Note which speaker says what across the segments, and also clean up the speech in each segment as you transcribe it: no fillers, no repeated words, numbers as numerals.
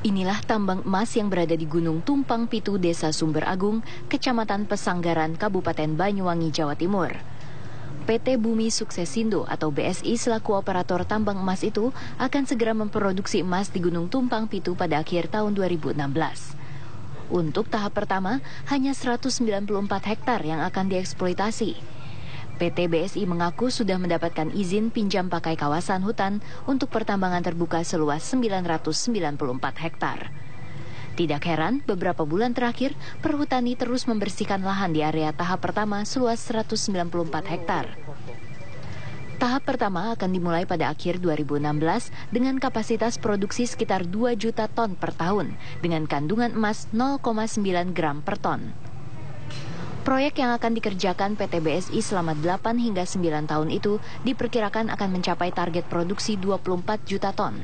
Speaker 1: Inilah tambang emas yang berada di Gunung Tumpang Pitu, Desa Sumber Agung, Kecamatan Pesanggaran, Kabupaten Banyuwangi, Jawa Timur. PT Bumi Suksesindo atau BSI selaku operator tambang emas itu akan segera memproduksi emas di Gunung Tumpang Pitu pada akhir tahun 2016. Untuk tahap pertama, hanya 194 hektar yang akan dieksploitasi. PT BSI mengaku sudah mendapatkan izin pinjam pakai kawasan hutan untuk pertambangan terbuka seluas 994 hektar. Tidak heran, beberapa bulan terakhir, perhutani terus membersihkan lahan di area tahap pertama seluas 194 hektar. Tahap pertama akan dimulai pada akhir 2016 dengan kapasitas produksi sekitar 2 juta ton per tahun dengan kandungan emas 0,9 gram per ton. Proyek yang akan dikerjakan PT BSI selama 8 hingga 9 tahun itu diperkirakan akan mencapai target produksi 24 juta ton.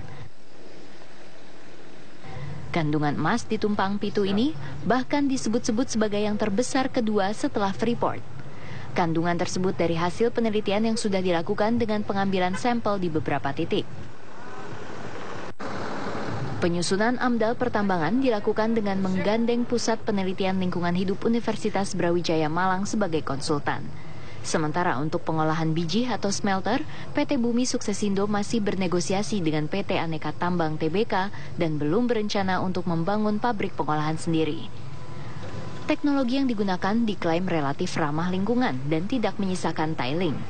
Speaker 1: Kandungan emas di Tumpang Pitu ini bahkan disebut-sebut sebagai yang terbesar kedua setelah Freeport. Kandungan tersebut dari hasil penelitian yang sudah dilakukan dengan pengambilan sampel di beberapa titik. Penyusunan AMDAL pertambangan dilakukan dengan menggandeng Pusat Penelitian Lingkungan Hidup Universitas Brawijaya Malang sebagai konsultan. Sementara untuk pengolahan biji atau smelter, PT Bumi Suksesindo masih bernegosiasi dengan PT Aneka Tambang Tbk dan belum berencana untuk membangun pabrik pengolahan sendiri. Teknologi yang digunakan diklaim relatif ramah lingkungan dan tidak menyisakan tiling.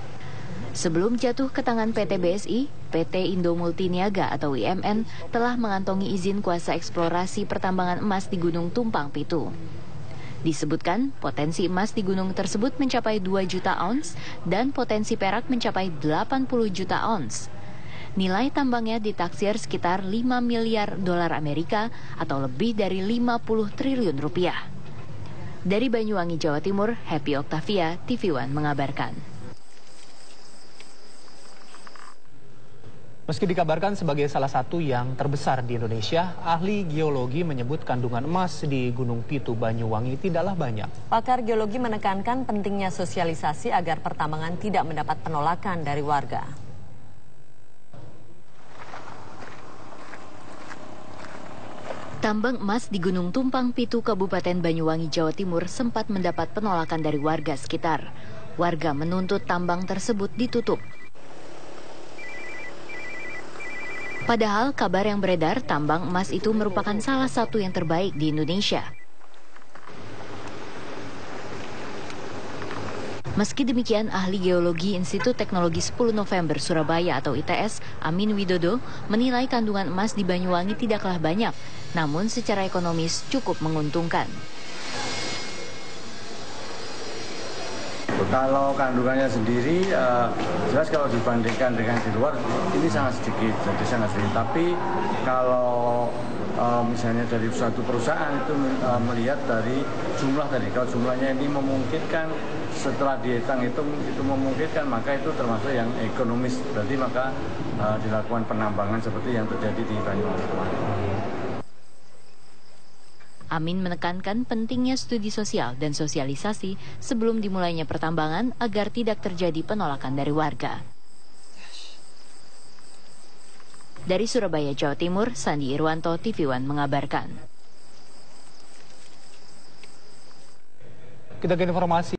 Speaker 1: Sebelum jatuh ke tangan PT BSI, PT Indo Multiniaga atau IMN telah mengantongi izin kuasa eksplorasi pertambangan emas di Gunung Tumpang Pitu. Disebutkan potensi emas di gunung tersebut mencapai 2 juta ons dan potensi perak mencapai 80 juta ons. Nilai tambangnya ditaksir sekitar 5 miliar dolar Amerika atau lebih dari 50 triliun rupiah. Dari Banyuwangi, Jawa Timur, Happy Octavia, TV One mengabarkan.
Speaker 2: Meski dikabarkan sebagai salah satu yang terbesar di Indonesia, ahli geologi menyebut kandungan emas di Gunung Pitu, Banyuwangi tidaklah banyak.
Speaker 3: Pakar geologi menekankan pentingnya sosialisasi agar pertambangan tidak mendapat penolakan dari warga.
Speaker 1: Tambang emas di Gunung Tumpang Pitu, Kabupaten Banyuwangi, Jawa Timur sempat mendapat penolakan dari warga sekitar. Warga menuntut tambang tersebut ditutup. Padahal kabar yang beredar tambang emas itu merupakan salah satu yang terbaik di Indonesia. Meski demikian, ahli geologi Institut Teknologi 10 November Surabaya atau ITS, Amin Widodo, menilai kandungan emas di Banyuwangi tidaklah banyak, namun secara ekonomis cukup menguntungkan.
Speaker 4: Kalau kandungannya sendiri, jelas kalau dibandingkan dengan di luar, ini sangat sedikit, jadi sangat sedikit. Tapi kalau misalnya dari suatu perusahaan itu melihat dari jumlah tadi, kalau jumlahnya ini memungkinkan, setelah dihitung itu memungkinkan, maka itu termasuk yang ekonomis. Berarti maka dilakukan penambangan seperti yang terjadi di Banyuwangi kemarin.
Speaker 1: Amin menekankan pentingnya studi sosial dan sosialisasi sebelum dimulainya pertambangan agar tidak terjadi penolakan dari warga. Dari Surabaya, Jawa Timur, Sandi Irwanto, TV One mengabarkan.
Speaker 2: Kita ke informasi.